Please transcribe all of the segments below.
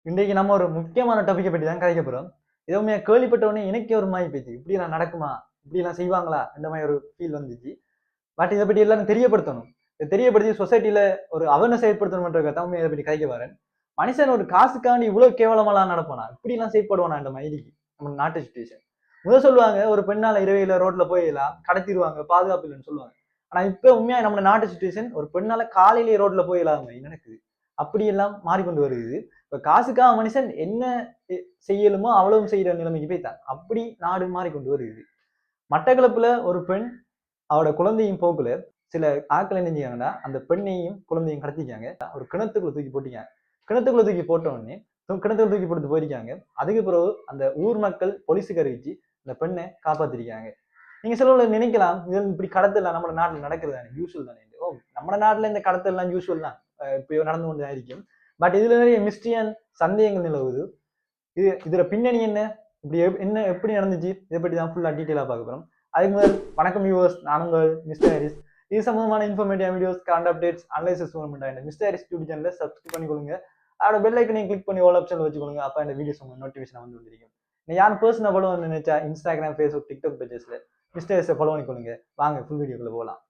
இன்றைக்கு நம்ம ஒரு முக்கியமான டாபிக்கை பற்றி தான் கதைக்க போறோம். எதுவுமே கேள்விப்பட்ட உடனே எனக்கே ஒரு மாதிரி போயிடுச்சு. இப்படி எல்லாம் நடக்குமா, இப்படி எல்லாம் செய்வாங்களா, இந்த மாதிரி ஒரு ஃபீல் வந்துச்சு. பட் இதை பற்றி எல்லாரும் தெரியப்படுத்தணும். இதை தெரியப்படுத்தி சொசைட்டில ஒரு அவேர்னஸ் ஏற்படுத்தணும்ன்றத தான் இதை பற்றி கதைக்க வரேன். மனுஷன் ஒரு காசுக்காண்டி இவ்வளவு கேவலமெல்லாம் நடப்பானா, இப்படி எல்லாம் செயற்படுவானா இந்த மாதிரி நம்ம நாட்டு சுச்சுவேஷன். முதல் சொல்லுவாங்க ஒரு பெண்ணால இரவையில ரோட்ல போயிடலாம் கடத்திடுவாங்க பாதுகாப்பு இல்லைன்னு சொல்லுவாங்க. ஆனா இப்ப உண்மையா நம்ம நாட்டு சுச்சுவேஷன் ஒரு பெண்ணால காலையிலேயே ரோட்ல போயிடலாம் நடக்குது. அப்படி எல்லாம் மாறிக்கொண்டு வருகிறது. இப்ப காசுக்காக மனுஷன் என்ன செய்யலுமோ அவ்வளவும் செய்யற நிலைமைக்கு போய்த்தான். அப்படி நாடு மாறிக்கொண்டு வருகிறது. மட்டக்களப்புல ஒரு பெண் அவரோட குழந்தையும் போக்குல சில ஆட்கள் என்ன செஞ்சாங்கன்னா அந்த பெண்ணையும் குழந்தையும் கடத்திக்காங்க. ஒரு கிணத்துக்குள்ள தூக்கி போட்டிக்காங்க. கிணத்துக்குள்ள தூக்கி போட்ட உடனே கிணத்துக்குள்ள தூக்கி போட்டு போயிருக்காங்க. அதுக்கு பிறகு அந்த ஊர் மக்கள் போலீஸுக்கு அறிவிச்சு அந்த பெண்ணை காப்பாத்திருக்காங்க. நீங்க சில நினைக்கலாம் இது இப்படி கடத்தல் நம்ம நாட்டுல நடக்குது தானே, யூஸ்வல் தானே. ஓ, நம்ம நாட்டுல இந்த கடத்தல் எல்லாம் யூஸ்வல் தான், இப்ப நடந்து கொண்டு இருக்கும். பட் இதுல நிறைய மிஸ்ட்ரி அண்ட் சந்தேகங்கள் நிலவுது. இதுல பின்னணி என்ன, இப்படி என்ன எப்படி நடந்துச்சு, இதை பற்றி தான் ஃபுல்லா டீட்டெயிலா பார்க்க போறோம். அதுக்கு முதல் வணக்கம் வியூவர்ஸ், நான் உங்கள் மிஸ்டர் ஹாரிஸ். இது சம்பந்தமான informative videos, current updates, analysis இந்த மிஸ்டர் ஹாரிஸ் யூடியூப் சேனலை சப்ஸ்கிரைப் பண்ணிக்கொள்ளுங்க. அதோட பெல் ஐக்கனையும் கிளிக் பண்ணி ஆல் ஆப்ஷன்ல வச்சுக்கொள்ளுங்க. அப்ப இந்த வீடியோஸ் உங்க நோட்டிஃபிகேஷன் வந்து வந்திருக்கும். நீ யாரும் பர்சனல் ஃபாலோ வந்து நினைச்சா இன்ஸ்டாகிராம், ஃபேஸ்புக், டிக்டாக் பேஜஸ்ல மிஸ்டர் ஹாரிஸை ஃபாலோ பண்ணிக்கொள்ளுங்க. வாங்க ஃபுல் வீடியோக்குள்ள போகலாம்.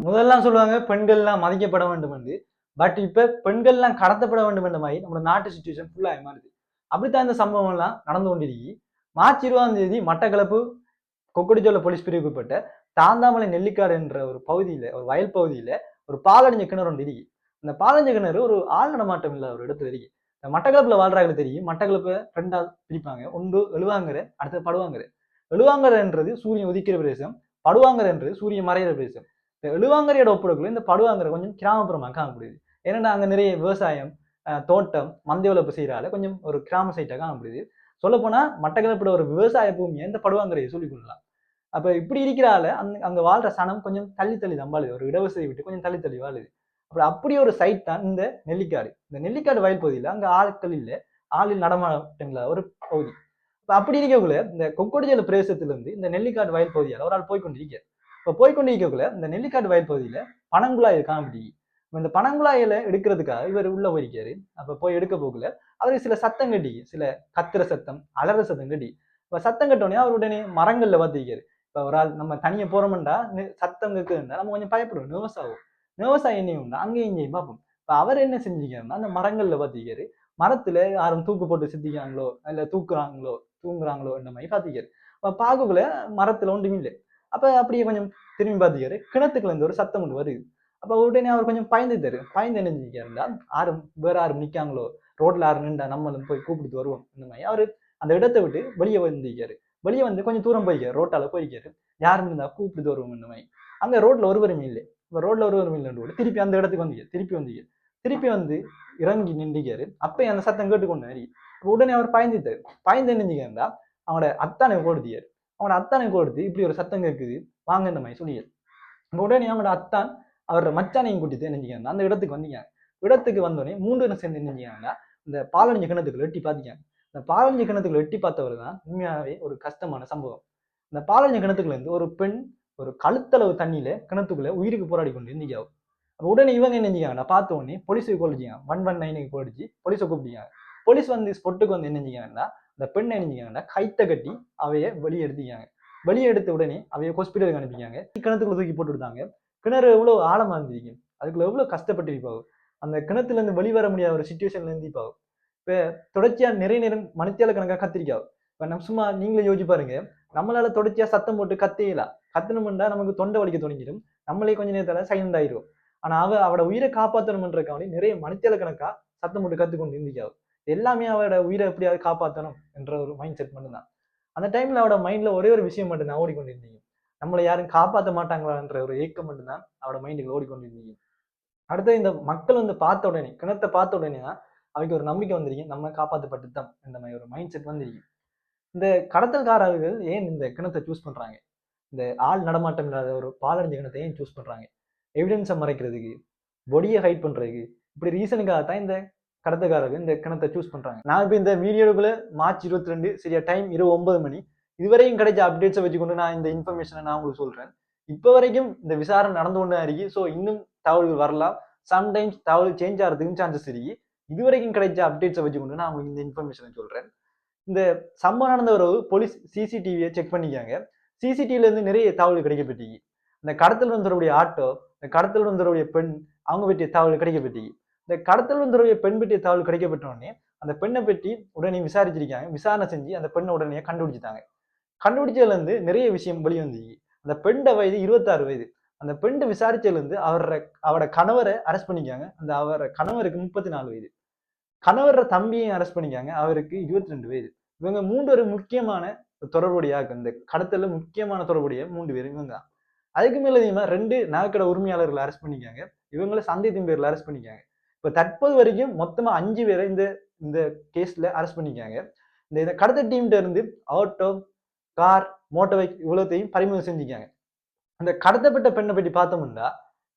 முதல்லாம் சொல்லுவாங்க பெண்கள்லாம் மதிக்கப்பட வேண்டும் என்று. பட் இப்ப பெண்கள்லாம் கடத்தப்பட வேண்டும் என்ற மாதிரி நம்ம நாட்டு சுச்சுவேஷன் ஃபுல்லா மாறுது. அப்படித்தான் இந்த சம்பவம் எல்லாம் நடந்து கொண்டிருக்கு. மார்ச் 20ஆம் தேதி மட்டக்களப்பு கொக்கடிச்சோல போலீஸ் பிரிவுக்குட்பட்ட தாந்தாமலை நெல்லிக்காடு என்ற ஒரு பகுதியில, ஒரு வயல் பகுதியில ஒரு பாலடைஞ்ச கிணறு ஒன்று இருக்கு. அந்த பாலடைஞ்ச கிணறு ஒரு ஆள் நடமாட்டம் இல்லாத ஒரு இடத்துல இருக்கு. இந்த மட்டக்களப்புல வாழ்றாங்க தெரியும். மட்டக்களப்பை ரெண்டால் பிரிப்பாங்க. ஒன்று எழுவாங்கர, அடுத்து படுவாங்கர. எழுவாங்கரன்றது சூரியன் உதிக்கிற பிரதேசம், படுவாங்கரன்றது சூரியன் மறைகிற பிரதேசம். இந்த எழுவாங்கரையோட ஒப்பிடக்குள்ள இந்த படுவாங்கரை கொஞ்சம் கிராமப்புறமாக காணப்படுது. ஏன்னா அங்க நிறைய விவசாயம், தோட்டம், மந்தை வளர்ப்பு செய்யறால கொஞ்சம் ஒரு கிராம சைட்டா காணப்படுது. சொல்ல போனா மட்டக்களப்போட ஒரு விவசாய பூமியை இந்த படுவாங்கரையை சொல்லிக் கொள்ளலாம். அப்ப இப்படி இருக்கிறால அங்க வாழ்ற சனம் கொஞ்சம் தள்ளி தள்ளி தான் வாழுது. ஒரு இடவசதி விட்டு கொஞ்சம் தள்ளி தள்ளி வாழுது. அப்படி ஒரு சைட் தான் இந்த நெல்லிக்காடு. இந்த நெல்லிக்காடு வயல் பகுதியில அங்க ஆட்கள் இல்லை, ஆளில் நடமாட்டங்கள ஒரு பகுதி. அப்படி இருக்கக்குள்ள இந்த கொக்கொடிஜல பிரதேசத்துல இருந்து இந்த நெல்லிக்காடு வயல் பகுதியால ஒரு ஆள் போய்கொண்டிருக்கார். இப்ப போய்கொண்டிருக்கக்குள்ள இந்த நெல்லிக்காடு வயல் பகுதியில பனங்குழாய் காணப்படுது. இந்த பனங்குழாயில எடுக்கிறதுக்காக இவர் உள்ள போயிருக்காரு. அப்ப போய் எடுக்க போகல அவருக்கு சில சத்தம் கட்டி, சில கத்துற சத்தம், அலற சத்தம் கட்டி. இப்ப சத்தம் கட்டோடனே அவர் உடனே மரங்கள்ல பார்த்திருக்காரு. இப்ப ஒரு ஆள் நம்ம தனியா போறோம்டா சத்தம் கேட்குதுன்னா நம்ம கொஞ்சம் பயப்படுவோம், நர்வஸ் ஆகும். நர்வஸ் ஆகி என்ன உண்டா அங்கேயும் இங்கேயும் பார்ப்போம். இப்ப அவர் என்ன செஞ்சிருக்காருன்னா அந்த மரங்கள்ல பார்த்திருக்காரு. மரத்துல யாரும் தூக்கு போட்டு சித்திக்காங்களோ இல்ல தூங்குறாங்களோ இந்த மாதிரி பார்த்திருக்காரு. அப்ப பார்க்கக்குள்ள மரத்துல ஒன்றும் இல்லை. அப்ப அப்படியே கொஞ்சம் திரும்பி பார்த்திருக்காரு. கிணத்துக்குள்ள இருந்து ஒரு சத்தம் ஒன்று வருது. அப்ப உடனே அவர் கொஞ்சம் பயந்துட்டாரு. பயந்து என்ன செஞ்சிருக்காருன்னா வேற யாரும் நிக்காங்களோ, ரோட்ல யாரும் நின்றா நம்மளும் போய் கூப்பிட்டு வருவோம் இந்த மாதிரி அவரு அந்த இடத்தை விட்டு வெளியே வந்திருக்காரு. வெளியே வந்து கொஞ்சம் தூரம் போயிருக்காரு, ரோட்டால போயிருக்காரு. யாரும் இருந்தா கூப்பிட்டு வருவோம் இந்த மாதிரி. அங்க ரோட்ல ஒருவரும் இல்லை. இப்ப ரோட்ல ஒருவரும் இல்லைன்னு திருப்பி அந்த இடத்துக்கு வந்தீங்க, திருப்பி வந்து இறங்கி நின்றுக்காரு. அப்ப அந்த சத்தம் கேட்டுக்கொண்டு உடனே அவர் பயந்துட்டாரு. பயந்து என்ன செஞ்சிருந்தா அவனோட அத்தானை கொடுத்தியாரு. அவனோட அத்தானை கொடுத்து இப்படி ஒரு சத்தம் கேட்குது வாங்க இந்த மாதிரி சொல்லியாரு. உடனே அவனோட அத்தான் அவரோட மச்சானையும் கூட்டிட்டு நினைஞ்சிக்காங்க அந்த இடத்துக்கு வந்தீங்க. இடத்துக்கு வந்தோடனே 3 பேரும் சேர்ந்து நினைஞ்சிக்காங்க இந்த பாலடைஞ்ச கிணத்துக்குள்ள எட்டி பார்த்திக்காங்க. இந்த பாலடைஞ்ச கிணத்துக்குள்ள எட்டி பார்த்தவர் தான் உண்மையாவே ஒரு கஷ்டமான சம்பவம். இந்த பாலடைஞ்ச கிணத்துக்குள்ள இருந்து ஒரு பெண் ஒரு கழுத்தளவு தண்ணியில கிணத்துக்குள்ள உயிருக்கு போராடி கொண்டு இருந்திக்காவோ. உடனே இவங்க என்ன செஞ்சாங்கன்னா பார்த்த உடனே போலீஸுக்கு கோலிச்சிங்க. 119க்கு போடிச்சு போலீஸை கூப்பிட்டீங்க. போலீஸ் வந்து ஸ்பொட்டுக்கு வந்து என்ன செஞ்சாங்கன்னா இந்த பெண்ணை என்ன செஞ்சாங்கன்னா கைத்தை கட்டி அவைய வெளியே எடுத்திக்காங்க. வெளியே எடுத்த உடனே அவைய ஹாஸ்பிட்டலுக்கு அனுப்பிக்காங்க. கிணத்துக்குள்ள தூக்கி போட்டு விட்டாங்க. கிணறு எவ்வளவு ஆழமா இருந்திருக்கும், அதுக்குள்ள எவ்வளவு கஷ்டப்பட்டு இருப்பாங்க. அந்த கிணத்துல இருந்து வெளிவர முடியாத ஒரு சுச்சுவேஷன்ல இருந்து இருப்பாங்க. இப்ப தொடர்ச்சியா நிறைய நேரம் மணித்தியால கணக்கா கத்திரிக்காவு. இப்ப நம்ம சும்மா நீங்களே யோசிச்சு பாருங்க, நம்மளால தொடர்ச்சியா சத்தம் போட்டு கத்தையலாம். கத்தணும்னா நமக்கு தொண்டை வலிக்க தொடங்கிடும். நம்மளே கொஞ்ச நேரத்தால சைலண்ட் ஆயிரும். ஆனா அவட உயிரை காப்பாற்றணும்ன்றக்காண்டி நிறைய மணித்தியால கணக்கா சத்தம் போட்டு கத்துக்கொண்டு இருந்திக்காவு. எல்லாமே அவட உயிரை எப்படியாவது காப்பாற்றணும் என்ற ஒரு மைண்ட் செட் மட்டும்தான். அந்த டைம்ல அவட மைண்ட்ல ஒரே ஒரு விஷயம் மட்டும் தான் ஓடிக்கொண்டிருந்தீங்க. நம்மளை யாரும் காப்பாற்ற மாட்டாங்களான்ற ஒரு ஏக்கம் மட்டும்தான் அவட மைண்டுக்கு ஓடிக்கொண்டிருந்தீங்க. அடுத்து இந்த மக்கள் வந்து பார்த்த உடனே கிணத்தை பார்த்த உடனே தான் அவைக்கு ஒரு நம்பிக்கை வந்திருக்கு, நம்ம காப்பாற்றப்பட்டு தான் இந்த மாதிரி ஒரு மைண்ட் செட் வந்திருக்கு. இந்த கடத்தல்காரர்கள் ஏன் இந்த கிணத்தை சூஸ் பண்றாங்க, இந்த ஆள் நடமாட்டம் இல்லாத ஒரு பாலடைஞ்ச கிணத்தை ஏன் சூஸ் பண்றாங்க, எவிடன்ஸை மறைக்கிறதுக்கு, பொடியை ஹைட் பண்றதுக்கு, இப்படி ரீசனுக்காக தான் இந்த கடத்தல்காரர்கள் இந்த கிணத்தை சூஸ் பண்றாங்க. நான் இப்ப இந்த வீடியோக்குள்ள மார்ச் 22 சரியா டைம் 9 மணி இதுவரையும் கிடைச்ச அப்டேட்ஸை வச்சுக்கொண்டு நான் இந்த இன்ஃபர்மேஷனை நான் உங்களுக்கு சொல்றேன். இப்போ வரைக்கும் இந்த விசாரணை நடந்து கொண்டு இருக்கு. ஸோ இன்னும் தகவல்கள் வரலாம். சம்டைம்ஸ் தகவல் சேஞ்ச் ஆகிறதுக்கும் சான்சஸ் இருக்கு. இதுவரைக்கும் கிடைச்ச அப்டேட்ஸை வச்சுக்கொண்டு நான் உங்களுக்கு இந்த இன்ஃபர்மேஷனை சொல்றேன். இந்த சம்பவம் நடந்த ஒரு போலீஸ் சிசிடிவியை செக் பண்ணிக்காங்க. சிசிடிவில இருந்து நிறைய தகவல் கிடைக்கப்பட்டிருக்கு. இந்த கடத்தல் வந்தவருடைய ஆட்டோ, இந்த கடத்தல் வந்தவருடைய பெண், அவங்க பற்றிய தகவல் கிடைக்கப்பட்டிருக்கு. இந்த கடத்தல் வந்தவருடைய பெண் பற்றிய தகவல் கிடைக்கப்பட்ட உடனே அந்த பெண்ணை பற்றி உடனே விசாரிச்சிருக்காங்க. விசாரணை செஞ்சு அந்த பெண்ணை உடனே கண்டுபிடிச்சிட்டாங்க. கண்டுபிடிச்சதுல இருந்து நிறைய விஷயம் வெளியே வந்துச்சு. அந்த பெண்ட வயது 26 வயது. அந்த பெண் விசாரிச்சதுல இருந்து அவரோட கணவரை அரெஸ்ட் பண்ணிக்காங்க. அந்த அவர கணவருக்கு 34 வயது. கணவர தம்பியையும் அரெஸ்ட் பண்ணிக்காங்க. அவருக்கு 22 வயது. இவங்க 3 பேரும் முக்கியமான தொடர்புடைய இந்த கடத்தல முக்கியமான தொடர்புடைய 3 பேரும் இவங்க தான். அதுக்கு மேல அதிகமா 2 நகைக்கடை உரிமையாளர்களை அரெஸ்ட் பண்ணிக்காங்க. இவங்களை சந்தேகத்தின் பேர்ல அரெஸ்ட் பண்ணிக்காங்க. இப்ப தற்போது வரைக்கும் மொத்தமா 5 பேரை இந்த இந்த கேஸ்ல அரெஸ்ட் பண்ணிக்காங்க. இந்த கடத்தல் டீம்கிட்ட இருந்து ஆட்டோ, கார், மோட்டார் பைக் இவ்வளத்தையும் பறிமுதல் செஞ்சுக்காங்க. அந்த கடத்தப்பட்ட பெண்ணை பற்றி பார்த்தோம்னா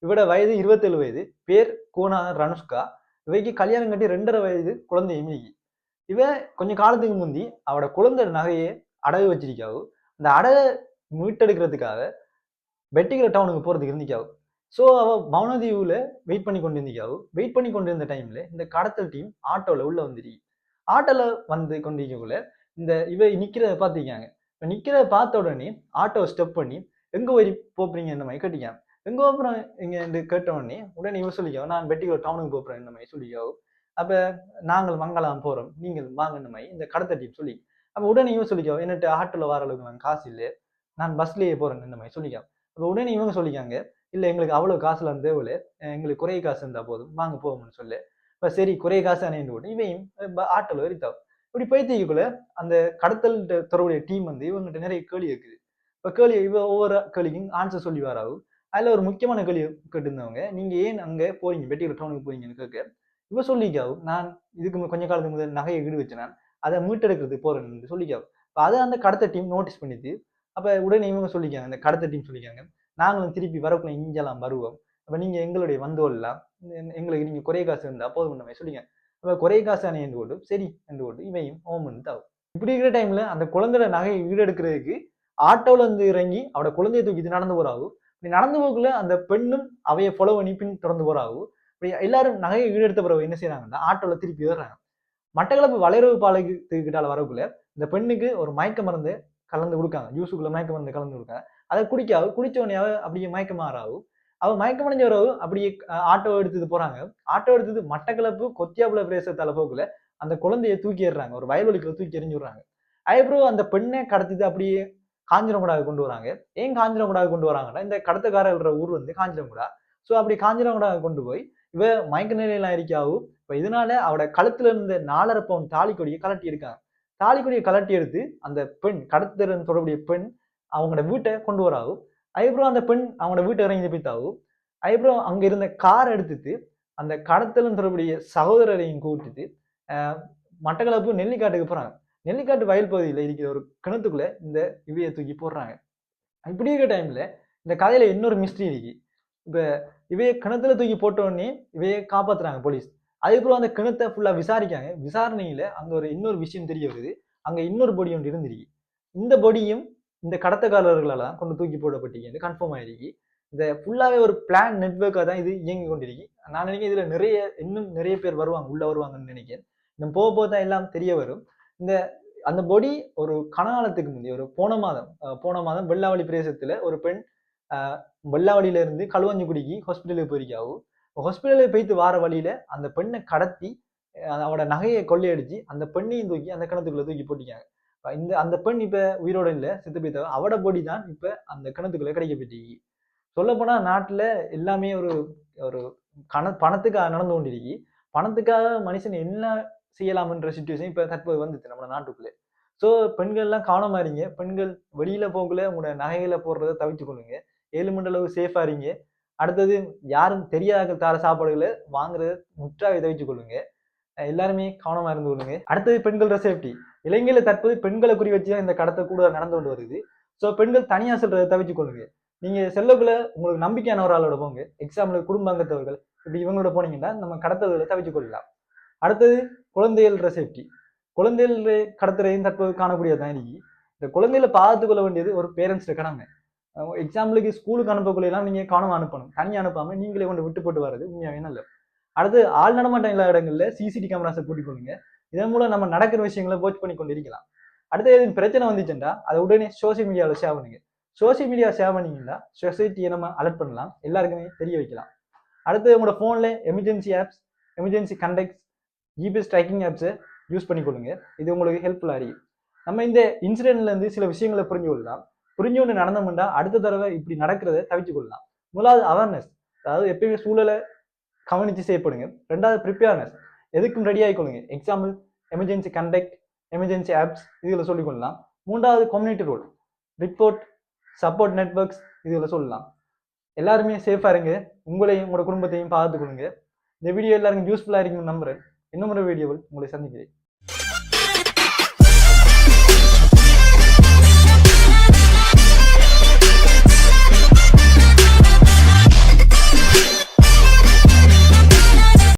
இவட வயது 27 வயது. பேர் கோனார் ரனுஷ்கா. இவைக்கு கல்யாணம் கட்டி 2.5 வயது குழந்தையும் இருக்கு. இவ கொஞ்ச காலத்துக்கு முந்தி அவட குழந்தை நகையை அடகு வச்சிருக்காவு. அந்த அடகை மீட்டெடுக்கிறதுக்காக வெட்டிக்கிற டவுனுக்கு போறதுக்கு இருந்திக்காவு. ஸோ அவ மௌனதீவுல வெயிட் பண்ணி கொண்டு இருந்திக்காவு. வெயிட் பண்ணி கொண்டு இருந்த டைம்ல இந்த கடத்தல் டீம் ஆட்டோல உள்ள வந்துருக்கு. ஆட்டோல வந்து கொண்டிருக்கக்குள்ள இவ நிக்கிறத பார்த்திருக்காங்க. நிக்கிறத பார்த்த உடனே ஆட்டோ ஸ்டெப் பண்ணி எங்க போய் போறீங்க இந்த மாதிரி கேட்டிக்காங்க. எங்க போறோம் இங்க கேட்ட உடனே இவ சொல்லிக்காவோ நான் வெட்டிக்கிற டவுனுக்கு போறேன் இந்த மாதிரி சொல்லிக்காவோ. அப்ப நாங்கள் மங்கலாம் போறோம், நீங்கள் வாங்க இந்த மாதிரி இந்த கடத்த டீம் சொல்லி. அப்ப உடனே இவன் சொல்லிக்காவோ என்னட்டு ஆட்டோல வர அளவுக்கு நான் காசு இல்லை, நான் பஸ்லயே போறேன் இந்த மாதிரி சொல்லிக்காவோ. அப்ப உடனே இவங்க சொல்லிக்காங்க இல்ல எங்களுக்கு அவ்வளவு காசுல தேவையில்லை, எங்களுக்கு குறைய காசு இருந்தா போதும் வாங்க போவோம்னு சொல்லு. இப்ப சரி குறைய காசு அணைந்து போட்டு இவையும் ஆட்டோல ஏறித்தாவும். இப்படி பைத்தியக்குள்ள அந்த கடத்தல் தொடர்புடைய டீம் இவங்ககிட்ட நிறைய கேள்வி இருக்குது. இப்ப கேள்வி இவ ஒவ்வொரு கேள்விக்கும் ஆன்சர் சொல்லி வராவு. அதுல ஒரு முக்கியமான கேள்வி கேட்டிருந்தவங்க நீங்க ஏன் அங்க போறீங்க வெட்டிக்கிற டவுனுக்கு போறீங்கன்னு கேட்க இவ சொல்லிக்காவு நான் இதுக்கு கொஞ்ச காலத்துக்கு முதல் நகையை ஈடு வச்சு நான் அதை மீட்டெடுக்கிறதுக்கு போறேன்னு சொல்லிக்காவு. அதை அந்த கடத்த டீம் நோட்டீஸ் பண்ணிட்டு அப்ப உடனே இவங்க சொல்லிக்காங்க அந்த கடத்த டீம் சொல்லிக்காங்க நாங்களும் திருப்பி வரக்குள்ள இங்கெல்லாம் வருவோம். அப்ப நீங்க எங்களுடைய வந்தோல்லாம் எங்களுக்கு நீங்க குறைய காசு இருந்தா போதும் நம்ம சொல்லிங்க. அப்ப குறைய காசு அணை என்று போட்டு சரி என்று போட்டு இவையும் ஓமன் தாவும். இப்படி இருக்கிற டைம்ல அந்த குழந்தையோட நகையை ஈடெடுக்கிறதுக்கு ஆட்டோல இருந்து இறங்கி அவட குழந்தையை தூக்கிட்டு நடந்து போறாவு. நடந்து போக்குள்ள அந்த பெண்ணும் அவைய ஃபாலோ பண்ணி பின் தொடர்ந்து போறாவு. எல்லாரும் நகையை ஈடெடுத்த பிறகு என்ன செய்யறாங்கன்னா ஆட்டோல திருப்பி ஏறுறாங்க. மட்டக்களப்பு வளையரவு பாலத்துக்கிட்டால வரக்குள்ள இந்த பெண்ணுக்கு ஒரு மயக்க மருந்து கலந்து கொடுக்காங்க. ஜூஸுக்குள்ள மயக்க மருந்து கலந்து கொடுக்காங்க. அதை குடிக்காவு. குடிச்ச உடனே அப்படியே மயக்க மாறாவு. அவ மயக்கம் அடைஞ்ச வரவு அப்படியே ஆட்டோ எடுத்துட்டு போறாங்க. ஆட்டோ எடுத்தது மட்டக்களப்பு கொத்தியாபுல பிரதேசத்தால போக்குள்ள அந்த குழந்தையை தூக்கி எறிறாங்க. ஒரு வயல்வெளிக்குள்ள தூக்கி எறிஞ்சு விடுறாங்க. அதுக்கப்புறம் அந்த பெண்ணை கடத்திட்டு அப்படியே காஞ்சிரங்குடாவுக்கு கொண்டு வராங்க. ஏன் காஞ்சிரங்குடாவுக்கு கொண்டு வராங்கன்னா இந்த கடத்தக்காரர் ஊர் காஞ்சிரங்குடா. ஸோ அப்படி காஞ்சிரங்குடாவுக்கு கொண்டு போய் இவ மயக்க நிலையெல்லாம் இருக்காவும். இப்ப இதனால அவட கழுத்துல இருந்த 4.5 பவுன் தாலிக்கொடியை கலட்டி இருக்காங்க. தாலிக்கொடியை கலட்டி எடுத்து அந்த பெண் கடத்தல் தொடர்புடைய பெண் அவங்களோட வீட்டை கொண்டு வராவும். அதுக்கப்புறம் அந்த பெண் அவங்களோட வீட்டை இறங்கி போய்த்தாவும். அதுக்கப்புறம் அங்க இருந்த கார் எடுத்துட்டு அந்த கடத்தலும் தொடர்புடைய சகோதரரையும் கூட்டிட்டு மட்டக்களப்பு நெல்லிக்காட்டுக்கு போறாங்க. நெல்லிக்காட்டு வயல் பகுதியில் இருக்கிற ஒரு கிணத்துக்குள்ள இந்த இவையை தூக்கி போடுறாங்க. இப்படி இருக்க டைம்ல இந்த கதையில இன்னொரு மிஸ்ட்ரி இருக்கு. இப்ப இவைய கிணத்துல தூக்கி போட்ட உடனே இவைய காப்பாத்துறாங்க போலீஸ். அதுக்கப்புறம் அந்த கிணத்தை ஃபுல்லா விசாரிக்காங்க. விசாரணையில அங்க ஒரு இன்னொரு விஷயம் தெரிய வருது. அங்க இன்னொரு பொடி ஒன்று இருந்திருக்கு. இந்த பொடியும் இந்த கடத்தக்காரர்களால் கொண்டு தூக்கி போடப்பட்டிருக்கு கன்ஃபார்ம் ஆயிருக்கு. இந்த ஃபுல்லாவே ஒரு பிளான் நெட்வொர்க்காக தான் இது இயங்கி கொண்டிருக்கு. நான் நினைக்கிறேன் இதுல இன்னும் நிறைய பேர் வருவாங்க, உள்ள வருவாங்கன்னு நினைக்கிறேன். இன்னும் போக போக தான் எல்லாம் தெரிய வரும். அந்த பொடி ஒரு கனகாலத்துக்கு முந்தைய ஒரு போன மாதம் வெள்ளாவளி பிரதேசத்துல ஒரு பெண் வெள்ளாவளியில இருந்து களுவாஞ்சிக்குடிக்கு ஹாஸ்பிட்டலுக்கு போயிருக்காவும். ஹாஸ்பிட்டலுக்கு போயிட்டு வார வழியில அந்த பெண்ணை கடத்தி அவட நகையை கொள்ளையடிச்சு அந்த பெண்ணையும் தூக்கி அந்த கிணத்துக்குள்ள தூக்கி போட்டிருக்காங்க. அந்த பெண் இப்ப உயிரோட இல்ல, செத்து போய்த்தவ. அவட பொடி தான் இப்ப அந்த கிணத்துக்குள்ள கிடைக்கப்பட்டிருக்கு. சொல்ல போனா நாட்டுல எல்லாமே ஒரு ஒரு பணத்துக்காக நடந்து கொண்டிருக்கு. பணத்துக்காக மனுஷன் என்ன செய்யலாம்ன்ற சிச்சுவேஷன் இப்ப தற்போது வந்துச்சு நம்ம நாட்டுக்குள்ளே. ஸோ பெண்கள் எல்லாம் கவனமா இருங்க. பெண்கள் வெளியில போகல உங்களோட நகைகளை போடுறதை தவிர்த்து கொள்ளுங்க. 7 மண்டளவு சேஃபா இருங்க. அடுத்தது யாரும் தெரியாத தார சாப்பாடுகளை வாங்குறத முற்றாக தவிர்த்து கொள்ளுங்க. எல்லாருமே கவனமா இருந்து கொள்ளுங்க. அடுத்தது பெண்களோட சேஃப்டி. இலங்கையில தற்போது பெண்களை குறி வச்சுதான் இந்த கடத்த கூட நடந்து கொண்டு வருது. ஸோ பெண்கள் தனியா செல்றதை தவிர்த்து கொள்ளுங்க. நீங்க செல்லக்குள்ள உங்களுக்கு நம்பிக்கையான ஒரு ஆளோட போங்க. எக்ஸாம்பிள் குடும்ப அங்கத்தவர்கள் இப்படி இவங்களோட போனீங்கன்னா நம்ம கடத்தல்களை தவிர்த்து கொள்ளலாம். அடுத்தது குழந்தைகள சேஃப்டி. குழந்தைகள் கடத்துறையும் தற்போது காணக்கூடியதான் இன்னைக்கு. இந்த குழந்தைகளை பாதுகாத்து கொள்ள வேண்டியது ஒரு பேரண்ட்ஸ் கடமை. எக்ஸாம்பிளுக்கு ஸ்கூலுக்கு அனுப்பக்குள்ளெல்லாம் நீங்கள் கவனமாக அனுப்பணும். தனியாக அனுப்பாமல் நீங்களே கொண்டு விட்டு போட்டு வர்றது உண்மையாகவே நல்லது. அடுத்து ஆள் நடமாட்டம் எல்லா இடங்களில் சிசிடி கேமராஸை கூட்டிக் கொள்ளுங்க. இதன் மூலம் நம்ம நடக்கிற விஷயங்களை வாட்ச் பண்ணி கொண்டு இருக்கலாம். அடுத்து எதுவும் பிரச்சனை வந்துச்சுன்னா அதை உடனே சோசியல் மீடியாவில் ஷேர் பண்ணுங்க. சோசியல் மீடியா ஷேர் பண்ணீங்கன்னா சொசைட்டியை நம்ம அலர்ட் பண்ணலாம், எல்லாருக்குமே தெரிய வைக்கலாம். அடுத்து உங்களோட ஃபோனில் emergency apps, emergency contacts, GPS tracking ஆப்ஸை யூஸ் பண்ணி கொள்ளுங்க. இது உங்களுக்கு ஹெல்ப்ஃபுல்லாக இருக்கும். நம்ம இந்த இன்சிடென்ட்லேருந்து சில விஷயங்களை புரிஞ்சு கொள்ளலாம். புரிஞ்சு கொண்டு நடந்தோம்னா அடுத்த தடவை இப்படி நடக்கிறத தவிர்த்து கொள்ளலாம். முதலாவது அவேர்னஸ், அதாவது எப்பயுமே சூழலை கவனித்து செய்யப்படுங்க. ரெண்டாவது ப்ரிப்பேர்னஸ், எதுக்கும் ரெடி ஆகிக்கொள்ளுங்க. Example emergency contact, emergency apps இதில் சொல்லிக்கொள்ளலாம். மூன்றாவது community role, report, support networks இதில் சொல்லலாம். எல்லாருமே சேஃபாக இருங்க, உங்களையும் உங்களோட குடும்பத்தையும் பார்த்துக்கொள்ளுங்க. இந்த வீடியோ எல்லாருக்கும் யூஸ்ஃபுல்லாக இருக்குன்னு நம்புறேன். இன்னும் ஒரு வீடியோவில் உங்களை சந்திக்கிறேன்.